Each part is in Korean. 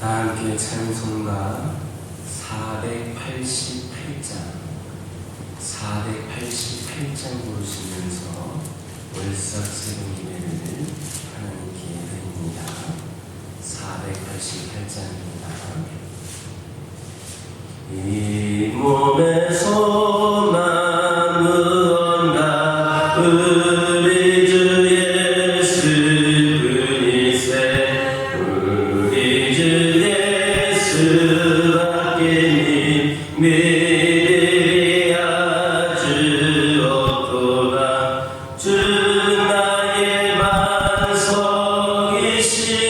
다 함께 찬송가 488장 부르시면서 월삭 새로운 예배를 하나님께 드립니다. 488장입니다. 이 몸의 소망 무언가 우리 주 예수 그리스도 우리 주 예수밖에 믿으리야 주 없도다 주 나의 반석이시니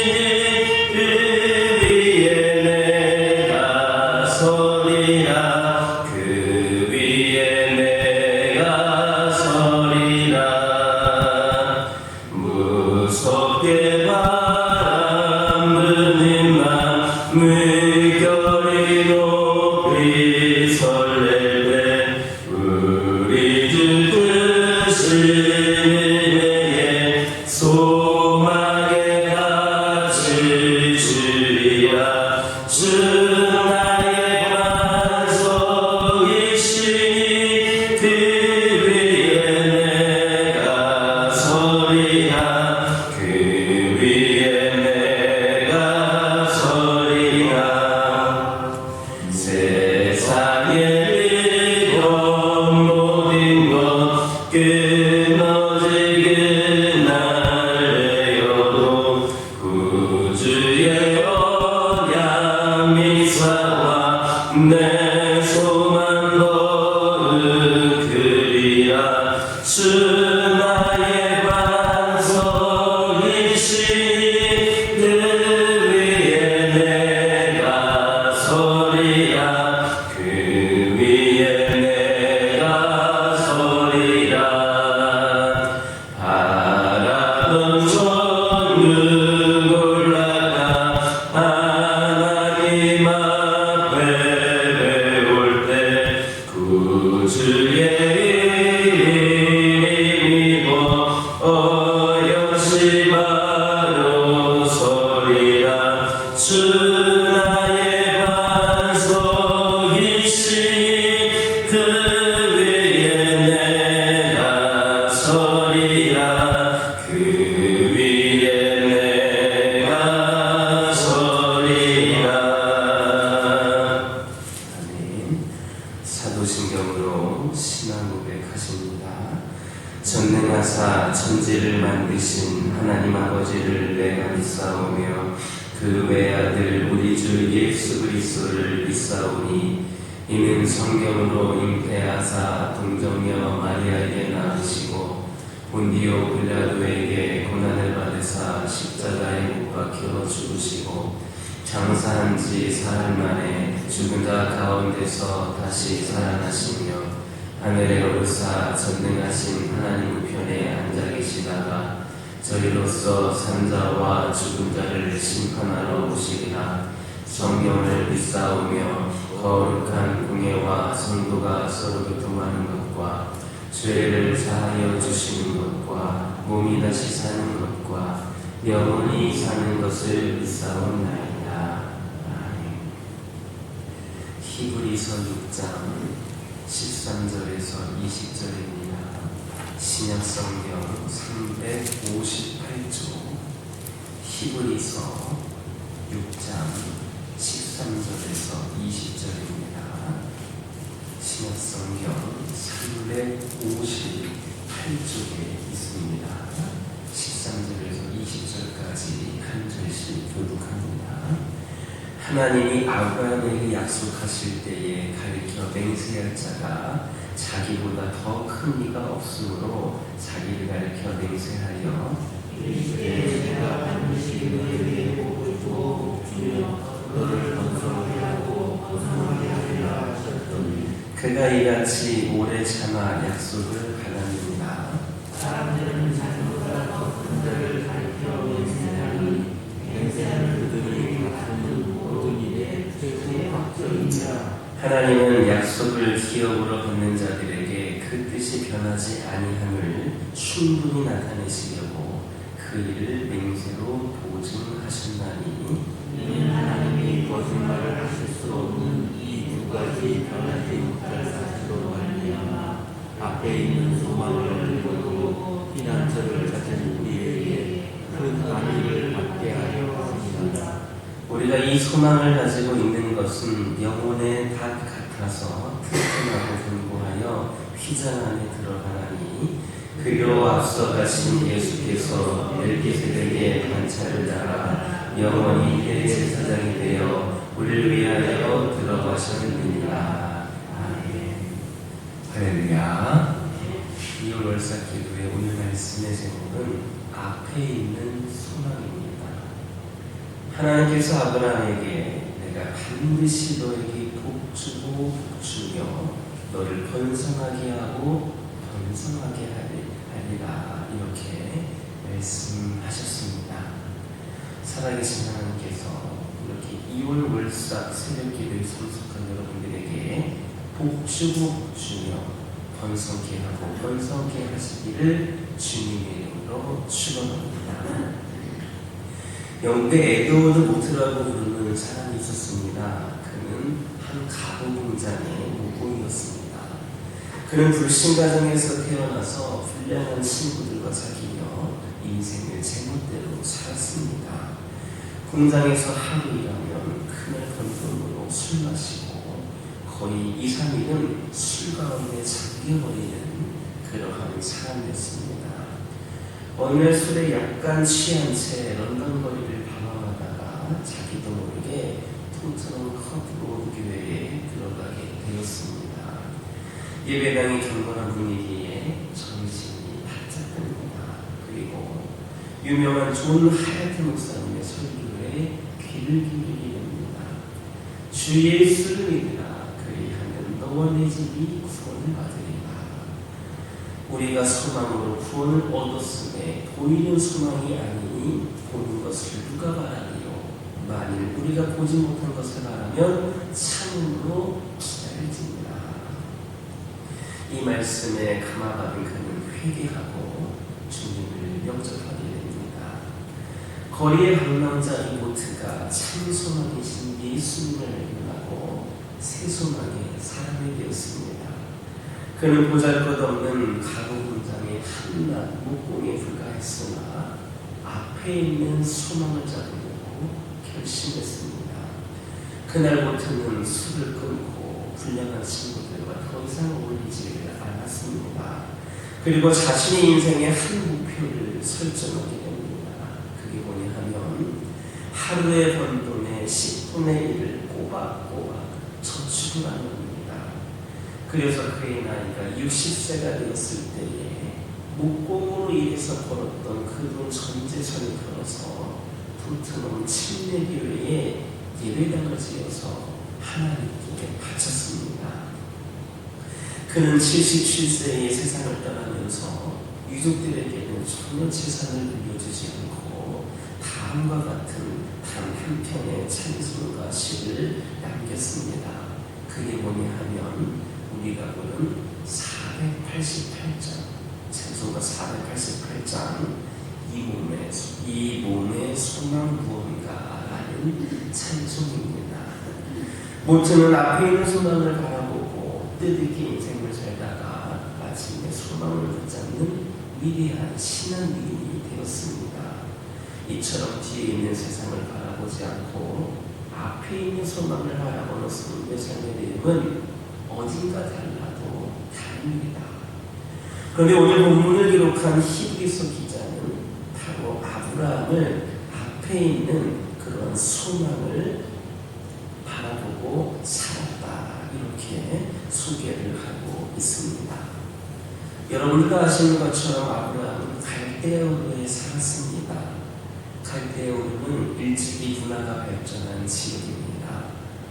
그 위에 내가 서리라 그 위에 내가 서리라 무섭게 바람 불린 맘 물결이 높이 설렐 때 우리 주 뜻을 소망에 같이 주리라 주 나의 반석이시니 그 위에 내가 서리라 그 위에 내가 서리라 세상의 일과 모든 것 끊어지게 날려도 구주의 언약 미사와 내 소망 거룩으리라 주 나의 반석이시니 그 위에 내가 서리라 그 위에 내가 서리라 바라던 천국 올라가 하나님 앞에 배울 때 구주의 이름이고 어여시바로 서리라 주 나의 반석이시니 그 위에 내가 서리라 그 위에 내가 서리라 아멘. 사도신경으로 신앙 고백하십니다. 전능하사 천지를 만드신 하나님 아버지를 내가 믿사오며 그 외아들 우리 주 예수 그리스도를 믿사오니 이는 성경으로 잉태하사 동정녀 마리아에게 낳으시고 본디오 빌라도에게 고난을 받으사 십자가에 못 박혀 죽으시고 장사한 지 사흘 만에 죽은 자 가운데서 다시 살아나시며 하늘에 오르사 전능하신 하나님 우편에 앉아 계시다가 저희로서 산자와 죽은 자를 심판하러 오시리라. 성경을 믿사오며 거룩한 공예와 성도가 서로 교통하는 것과 죄를 사하여 주시는 것과 몸이 다시 사는 것과 영원히 사는 것을 믿사옵나이다. 아멘. 히브리서 6장 13절에서 20절입니다. 신약성경 358조 히브리서 6장 13절에서 20절입니다. 신약성경 358쪽에 있습니다. 13절에서 20절까지 한 절씩 교독합니다. 하나님이 아브라함에게 약속하실 때에 가리켜 맹세할 자가 자기보다 더 큰 이가 없으므로 자기를 가리켜 맹세하여 내가 반드시 너를 위해 복을 주어 주며 너를 번성하게 하고 번성하게 하리라 하셨더니 그가 이같이 오래 참아 약속을 받았느니라. 사람들은 자기보다 더 큰 자를 가리켜 맹세하니 맹세하는 그들이 같은 모든 일에 최고의 확정이니라. 하나님은 약속을 기업으로 받는 자들에게 그 뜻이 변하지 아니함을 충분히 나타내시려고 그 일을 맹세로 보증하셨나니 이는 하나님이 우리가 이 소망을 가지고 있는 것은 영혼의 닭 같아서 튼튼하고 견고하여 휘장 안에 들어가나니 그리로 앞서 가신 예수께서 멜기세덱의 관찰을 따라 영원히 대제사장이 되어 우리를 위하여 들어가셨느니라. 아멘. 할렐루야. 2월 월사 기도의 오늘 말씀의 제목은 앞에 있는 소망입니다. 하나님께서 아브라함에게 내가 반드시 너에게 복주고 복주며 너를 번성하게 하고 번성하게 하리라 이렇게 말씀하셨습니다. 살아계신 하나님께서 이렇게 2월 월삭 새벽기도에 참석한 여러분들에게 복주고 복주며 번성케 하고 번성케 하시기를 주님의 이름으로 축원합니다. 영국에 에드워드 모트라고 부르는 사람이 있었습니다. 그는 한 가구 공장의 목공이었습니다. 그는 불신 가정에서 태어나서 불량한 친구들과 사귀며 인생을 제멋대로 살았습니다. 공장에서 하루 일하면 큰일 번 돈으로 술 마시고 거의 2, 3일은 술 가운데 잠겨버리는 그러한 사람이었습니다. 어느 날 술에 약간 취한 채 런던거리를 방황하다가 자기도 모르게 통트론 커브로 교회에 들어가게 되었습니다. 예배당이 경건한 분위기에 정신이 바짝 듭니다. 그리고 유명한 존 하야트 목사님의 설교에 귀를 기울이게 됩니다. 주 예수를 믿으라. 그리하면 너와 내 집이 구원을 받으리라. 우리가 소망으로 구원을 얻었음에 보이는 소망이 아니니 보는 것을 누가 바라리요. 만일 우리가 보지 못한 것을 바라면 참으로 기다릴지니라. 이 말씀에 감화받은 그는 회개하고 주님을 영접하게 됩니다. 거리의 방랑자 이모트가 참 소망이신 예수님을 만나고 새 소망의 사람이 되었습니다. 그는 보잘것없는 가구 공장의 한낱 목공에 불과했으나 앞에 있는 소망을 잡으려고 결심했습니다. 그날부터는 술을 끊고 불량한 친구들과 더 이상 어울리지 않았습니다. 그리고 자신의 인생의 한 목표를 설정하게 됩니다. 그게 뭐냐 하면 하루에 번 돈의 10분의 1을 꼬박꼬박 저축을 하는 겁니다. 그래서 그의 나이가 60세가 되었을 때에 목공으로 일해서 벌었던 그 돈 전재산을 걸어서 토트넘 침례교회에 예배당을 지어서 하나님께 바쳤습니다. 그는 77세에 세상을 떠나면서 유족들에게는 전혀 재산을 물려주지 않고 다음과 같은 단 한 편의 찬송과 시를 남겼습니다. 그게 뭐냐 하면 우리가 부른 488장, 찬송가 488장, 이 몸의 소망 무언가라는 찬송입니다. 모트는 앞에 있는 소망을 바라보고 뜻있게 인생을 살다가 마침내 소망을 붙잡는 위대한 신앙인이 되었습니다. 이처럼 뒤에 있는 세상을 바라보지 않고 앞에 있는 소망을 바라보는 성도의 삶의 내용은 어딘가 달라도 다릅니다. 그런데 오늘 본문을 기록한 히브리서 기자는 바로 아브라함을 앞에 있는 그런 소망을 바라보고 살았다 이렇게 소개를 하고 있습니다. 여러분들가 아시는 것처럼 아브라함은 갈대아우르에 살았습니다. 갈대아우르는 일찍이 문화가 발전한 지역입니다.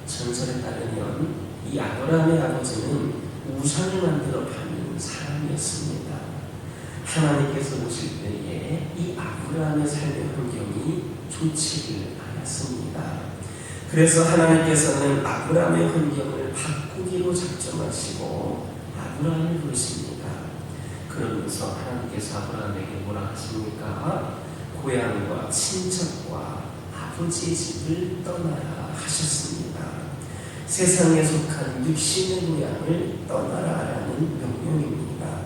전설에 따르면 이 아브라함의 아버지는 우상을 만들어 파는 사람이었습니다. 하나님께서 보실 때에 이 아브라함의 삶의 환경이 좋지를 않았습니다. 그래서 하나님께서는 아브라함의 환경을 바꾸기로 작정하시고 아브라함을 부르십니다. 그러면서 하나님께서 아브라함에게 뭐라 하십니까? 고향과 친척과 아버지의 집을 떠나라 하셨습니다. 세상에 속한 육신의 모양을 떠나라라는 명령입니다.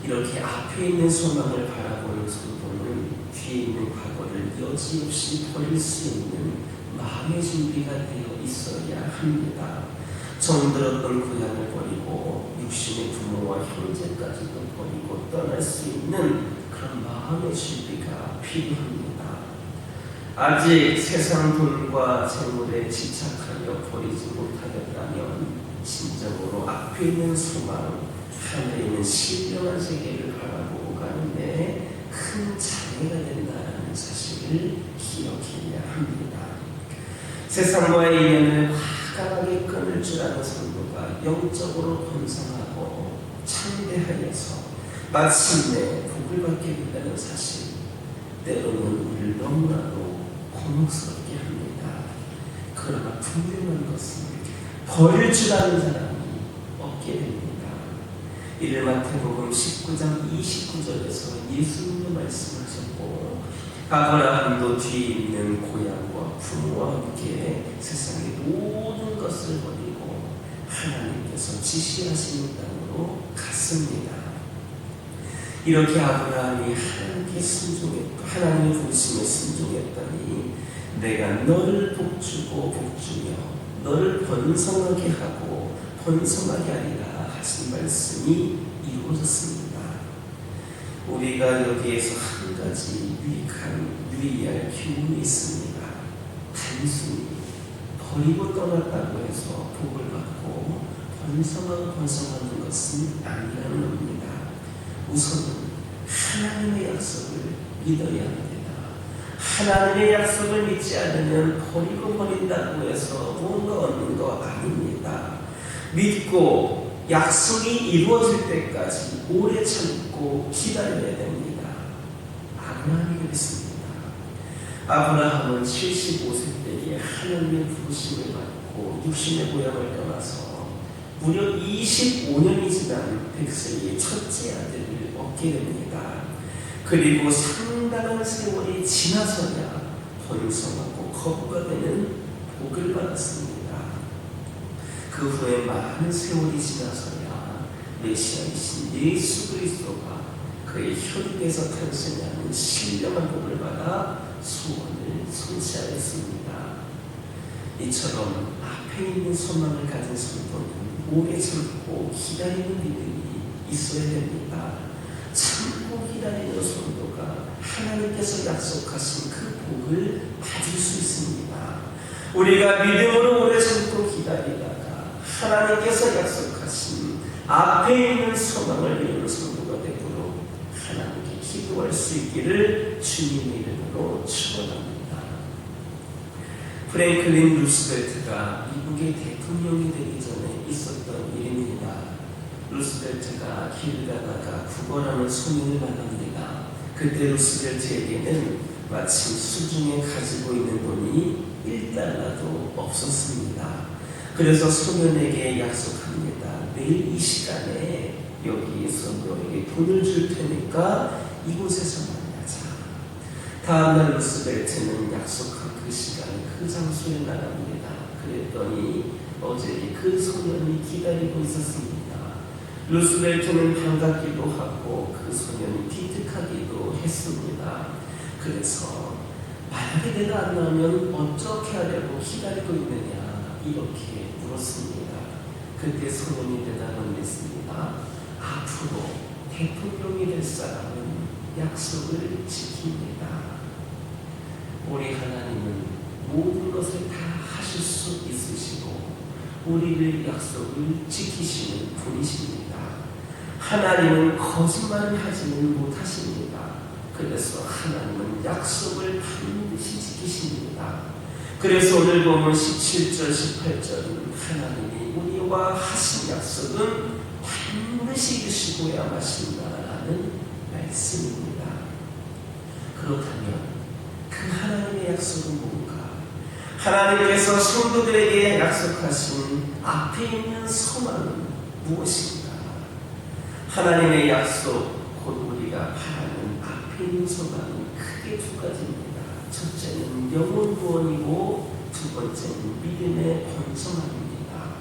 이렇게 앞에 있는 소망을 바라보는 성도는 뒤에 있는 과거를 여지없이 버릴 수 있는 마음의 준비가 되어 있어야 합니다. 정들었던 고향을 버리고 육신의 부모와 형제까지도 버리고 떠날 수 있는 그런 마음의 준비가 필요합니다. 아직 세상 돈과 재물에 집착하여 버리지 못하였다면 진정으로 앞에 있는 소망, 하늘에 있는 신령한 세계를 바라보고 가는데 큰 장애가 된다는 사실을 기억해야 합니다. 세상과의 인연을 화강하게 끊을 줄 아는 성도가 영적으로 번성하고 창대하여서 마침내 복을 받게 된다는 사실, 때로는 우리를 너무나도 곤혹스럽게 합니다. 그러나 분명한 것은 버릴 줄 아는 사람이 없게 됩니다. 이를 마태복음 19장 29절에서 예수님이 말씀하셨고, 아브라함도 뒤에 있는 고향과 부모와 함께 세상의 모든 것을 버리고 하나님께서 지시하시는 땅으로 갔습니다. 이렇게 아브라함이 하나님께 순종했고 하나님의 부르심에 순종했더니 내가 너를 복주고 복주며 너를 번성하게 하고 번성하게 하리라 하신 말씀이 이루어졌습니다. 우리가 여기에서 한 가지 유의할 교훈이 있습니다. 단순히 버리고 떠났다고 해서 복을 받고 번성하는 것은 아니라는 겁니다. 우선은 하나님의 약속을 믿어야 합니다. 하나님의 약속을 믿지 않으면 버리고 버린다고 해서 뭔가 얻는 거 아닙니다. 믿고 약속이 이루어질 때까지 오래 참고 기다려야 됩니다. 아브라함이 그랬습니다. 아브라함은 75세 때에 하나님의 부르심을 받고 육신의 고향을 떠나서 무려 25년이 지난 백세의 첫째 아들을 얻게 됩니다. 그리고 상당한 세월이 지나서야 번성하고 거부가 되는 복을 받았습니다. 그 후에 많은 세월이 지나서야 메시아이신 예수 그리스도가 그의 혈육에서 탄생하는 신령한 복을 받아 소원을 성취하였습니다. 이처럼 앞에 있는 소망을 가진 성도는 오래 참고 기다리는 믿음이 있어야 됩니다. 참고 기다리는 성도가 하나님께서 약속하신 그 복을 받을 수 있습니다. 우리가 믿음으로 오래 참고 기다리다가 하나님께서 약속하신 앞에 있는 소망을 이루는 성도가 되도록 하나님께 기도할 수 있기를 주님의 이름으로 축원합니다. 프랭클린 루스벨트가 미국의 대통령이 되기 전에 있었던 일입니다. 루스벨트가 길 가다가 구걸하는 소년을 만납니다. 그때 루스벨트에게는 마침 수중에 가지고 있는 돈이 1달러도 없었습니다. 그래서 소년에게 약속합니다. 내일 이 시간에 여기에서 너에게 돈을 줄 테니까 이곳에서 만나자. 다음날 루스벨트는 약속한 그 시간에 그 장소에 나갑니다. 그랬더니 어제 그 소년이 기다리고 있었습니다. 루스벨트는 반갑기도 하고 그 소년이 기특하기도 했습니다. 그래서 만약에 내가 안 나오면 어떻게 하려고 기다리고 있느냐 이렇게 물었습니다. 그때 소년이 대답을 했습니다. 앞으로 대통령이 될 사람은 약속을 지킵니다. 우리 하나님은 모든 것을 다 하실 수 있으시고 우리의 약속을 지키시는 분이십니다. 하나님은 거짓말을 하지는 못하십니다. 그래서 하나님은 약속을 반드시 지키십니다. 그래서 오늘 보면 17절, 18절은 하나님이 우리와 하신 약속은 반드시 이루시고야 마신다라는 말씀입니다. 그렇다면 그 하나님의 약속은 뭔가? 하나님께서 성도들에게 약속하신 앞에 있는 소망은 무엇인가? 하나님의 약속, 곧 우리가 바라는 앞에 있는 소망은 크게 두 가지입니다. 첫째는 영혼 구원이고 두 번째는 믿음의 번성함입니다.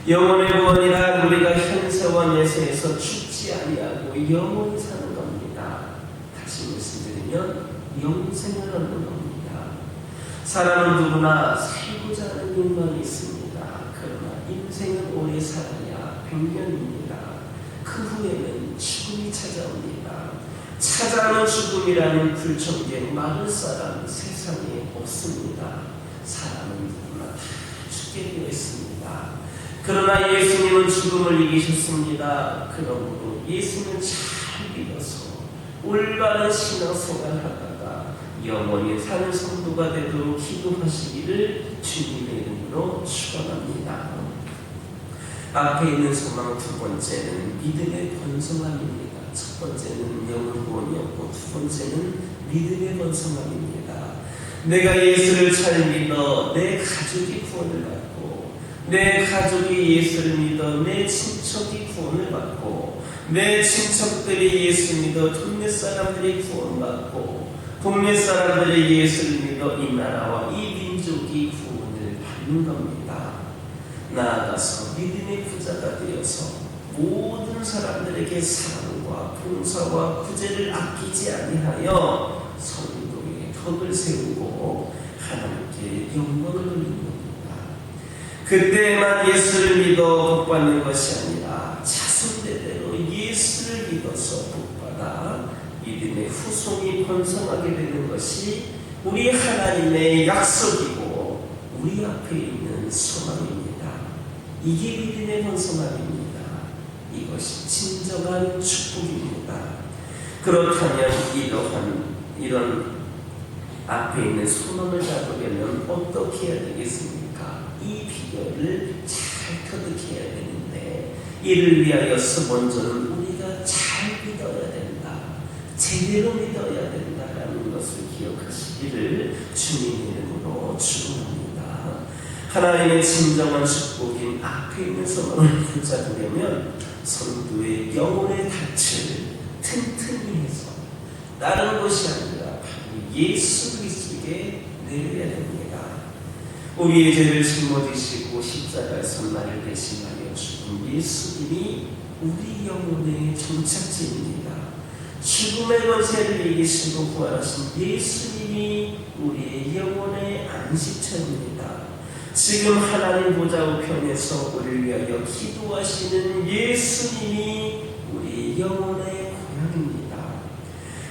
영혼의 구원이란 우리가 현세와 내세에서 죽지 아니하고 영원히 사는 겁니다. 다시 말씀드리면 영생을 얻는 겁니다. 사람은 누구나 살고자 하는 욕망이 있습니다. 그러나 인생은 오래 살아야 100년입니다. 그 후에는 죽음이 찾아옵니다. 찾아오는 죽음이라는 불청객 막을 사람 세상에 없습니다. 사람은 누구나 다 죽게 되어 있습니다. 그러나 예수님은 죽음을 이기셨습니다. 그러므로 예수님을 잘 믿어서 올바른 신앙생활을 하다가 영원히 사는 성도가 되도록 기도하시기를 주님의 이름으로 축원합니다. 앞에 있는 소망 두 번째는 믿음의 번성함입니다. 첫 번째는 영혼 구원이었고 두 번째는 믿음의 번성함입니다. 내가 예수를 잘 믿어 내 가족이 구원을 받고, 내 가족이 예수를 믿어 내 친척이 구원을 받고, 내 친척들이 예수 믿어 동네 사람들이 구원받고, 동네 사람들이 예수를 믿어 이 나라와 이 민족이 구원을 받는 겁니다. 나아가서 믿음의 부자가 되어서 모든 사람들에게 사랑과 봉사와 구제를 아끼지 아니하여 성도의 덕을 세우고 하나님께 영광을 돌리는 겁니다. 그때만 예수를 믿어 복받는 것이 아니라 자손대대로 예수를 믿어서 복받아 믿음의 후손이 번성하게 되는 것이 우리 하나님의 약속이고 우리 앞에 있는 소망입니다. 이게 믿음의 번성함입니다. 이것이 진정한 축복입니다. 그렇다면 이런 앞에 있는 소망을 잡으려면 어떻게 해야 되겠습니까? 이 비결을 잘 터득해야 되는데, 이를 위하여서 먼저는 우리가 잘 믿어야 된다, 제대로 믿어야 된다라는 것을 기억하시기를 주님의 이름으로 축원합니다. 하나님의 진정한 축복인 앞에 있는 소망을 붙잡으려면 성도의 영혼의 닻을 튼튼히 해서 다른 것이 아니라 바로 예수 그리스도에게 내려야 됩니다. 우리의 죄를 짊어지시고 십자가에서 나를 대신하여 죽은 예수님이 우리 영혼의 정착지입니다. 죽음의 권세를 이기시고 부활하신 예수님이 우리의 영혼의 안식처입니다. 지금 하나님 보좌 우편에서 우리를 위하여 기도하시는 예수님이 우리 영혼의 고향입니다.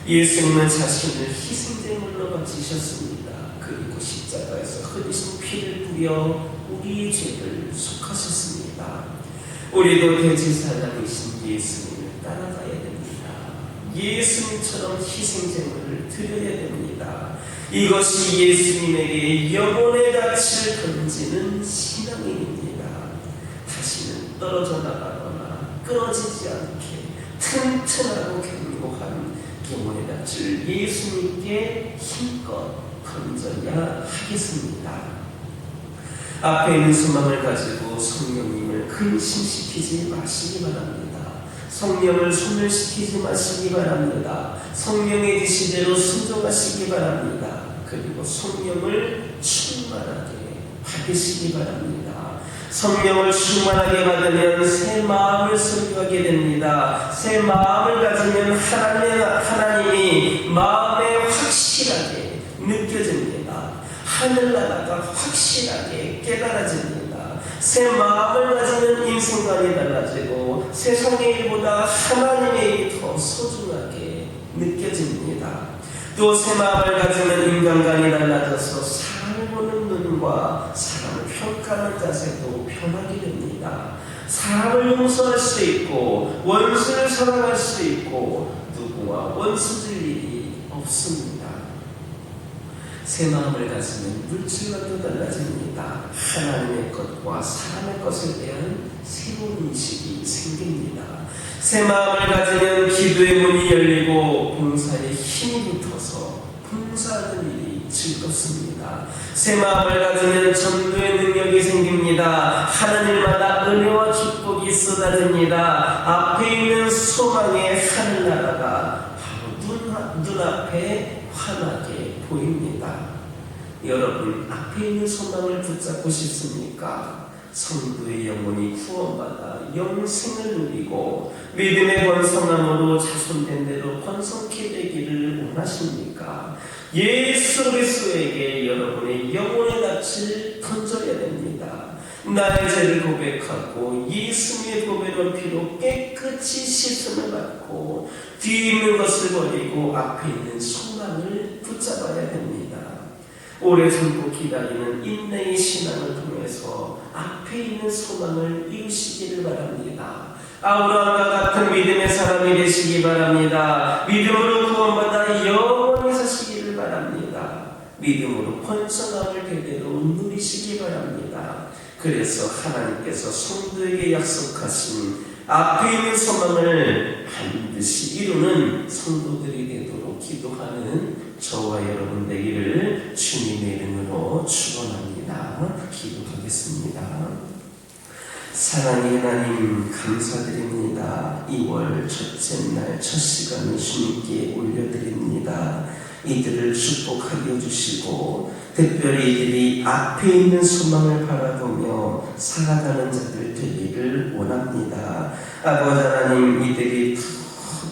예수님은 자신을 희생제물로 바치셨습니다. 그리고 십자가에서 흘리신 피를 뿌려 우리의 죄를 속하셨습니다. 우리도 대제사장이신 예수님을 따라가야 됩니다. 예수님처럼 희생제물을 드려야 됩니다. 이것이 예수님에게 영혼의 닻을 던지는 신앙인입니다. 다시는 떨어져 나가거나 끊어지지 않게 튼튼하고 견고한 영혼의 닻을 예수님께 힘껏 던져야 하겠습니다. 앞에 있는 소망을 가지고 성령님을 근심시키지 마시기 바랍니다. 성령을 소멸시키지 마시기 바랍니다. 성령의 지시대로 순종하시기 바랍니다. 그리고 성령을 충만하게 받으시기 바랍니다. 성령을 충만하게 받으면 새 마음을 소유하게 됩니다. 새 마음을 가지면 하나님이 마음에 확실하게 느껴집니다. 하늘나라가 확실하게 깨달아집니다. 새 마음을 가지는 인생관이 달라지고 세상의 일보다 하나님의 일이 더 소중하게 느껴집니다. 또 새 마음을 가지는 인간관이 달라져서 사람을 보는 눈과 사람을 평가하는 자세도 변하게 됩니다. 사람을 용서할 수 있고 원수를 사랑할 수 있고 누구와 원수질 일이 없습니다. 새 마음을 가지면 물질과도 달라집니다. 하나님의 것과 사람의 것에 대한 새로운 인식이 생깁니다. 새 마음을 가지면 기도의 문이 열리고 봉사에 힘이 붙어서 봉사하는 일이 즐겁습니다. 새 마음을 가지면 전도의 능력이 생깁니다. 하는 일마다 은혜와 축복이 쏟아집니다. 앞에 있는 소망의 하늘나라가 바로 눈앞에 환하게 보입니다. 여러분, 앞에 있는 소망을 붙잡고 싶습니까? 성도의 영혼이 구원받아 영생을 누리고 믿음의 번성함으로 자손된 대로 번성케 되기를 원하십니까? 예수 그리스도에게 여러분의 영혼의 낯을 던져야 됩니다. 나의 죄를 고백하고 예수님의 보배로운 피로 깨끗이 씻음을 받고 뒤에 있는 것을 버리고 앞에 있는 소망을 붙잡아야 됩니다. 오래 참고 기다리는 인내의 신앙을 통해서 앞에 있는 소망을 이루시기를 바랍니다. 아브라함과 같은 믿음의 사람이 되시기 바랍니다. 믿음으로 구원받아 영원히 사시기를 바랍니다. 믿음으로 번성함을 대대로 누리시기 바랍니다. 그래서 하나님께서 성도에게 약속하신 앞에 있는 소망을 반드시 이루는 성도들이 되도록 기도하는 저와 여러분 되기를 주님의 이름으로 축원합니다. 기도하겠습니다. 사랑의 하나님 감사드립니다. 2월 첫째 날 첫 시간을 주님께 올려드립니다. 이들을 축복하여 주시고 특별히 이들이 앞에 있는 소망을 바라보며 살아가는 자들 되기를 원합니다. 아버지 하나님, 이들이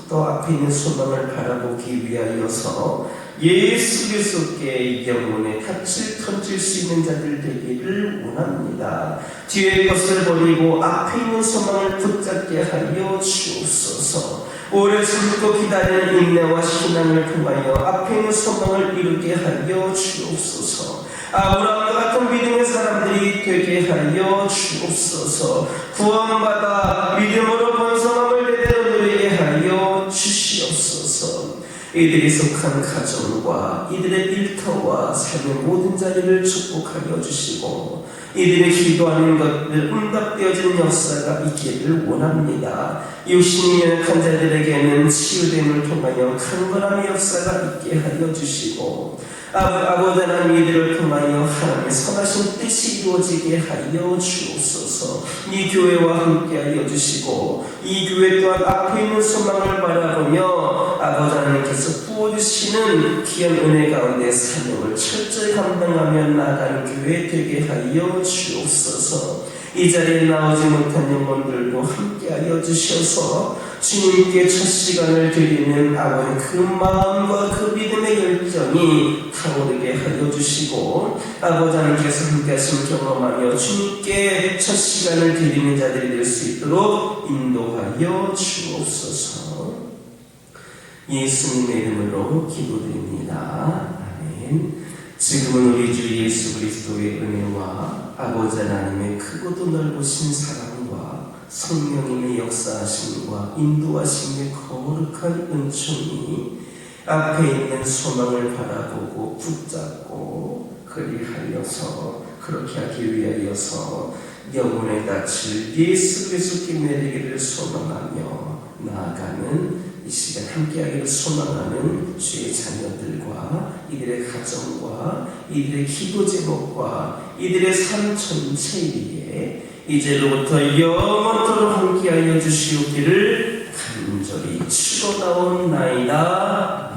또 앞에 있는 소망을 바라보기 위하여서 예수 그리스도께 영혼의 닻을 던질 수 있는 자들 되기를 원합니다. 뒤의 것을 버리고 앞에 있는 소망을 붙잡게 하여 주옵소서. 오래 숨고 기다리는 인내와 신앙을 통하여 앞에 있는 소망을 이루게 하여 주옵소서. 아브라함과 같은 믿음의 사람들이 되게 하여 주옵소서. 구원받아 믿음으로 번성함을 대대로 누리게 하여 주시옵소서. 이들이 속한 가정과 이들의 일터와 삶의 모든 자리를 축복하여 주시고 이들의 기도하는 것들 응답되어진 역사가 있기를 원합니다. 육신이 연약한 자들에게는 치유됨을 통하여 강건함의 역사가 있게 하여 주시고 아버지 하나님, 이들을 통하여 하나님의 선하신 뜻이 이루어지게 하여 주옵소서. 이 교회와 함께 하여 주시고 이 교회 또한 앞에 있는 소망을 바라보며 아버지 하나님께서 부어주시는 귀한 은혜 가운데 사명을 철저히 감당하며 나아가는 교회 되게 하여 주옵소서. 이 자리에 나오지 못한 영혼들도 함께하여 주셔서 주님께 첫 시간을 드리는 아버지 그 마음과 그 믿음의 열정이 타오르게 하여 주시고 아버지 하나님께서 함께하심을 경험하며 주님께 첫 시간을 드리는 자들이 될 수 있도록 인도하여 주옵소서. 예수님의 이름으로 기도드립니다. 아멘. 지금은 우리 주 예수 그리스도의 은혜와 아버지 하나님의 크고도 넓으신 사랑과 성령님의 역사하심과 인도하심의 거룩한 은총이 앞에 있는 소망을 바라보고 붙잡고 그리하여서 그렇게 하기 위하여서 영혼의 낯을 예수 그리스도께 내리기를 소망하며 나아가는 이 시간 함께하기를 소망하는 주의 자녀들과 이들의 가정과 이들의 기도 제목과 이들의 삶 전체에 이제로부터 영원토록 함께하여 주시옵기를 간절히 축원하옵나이다.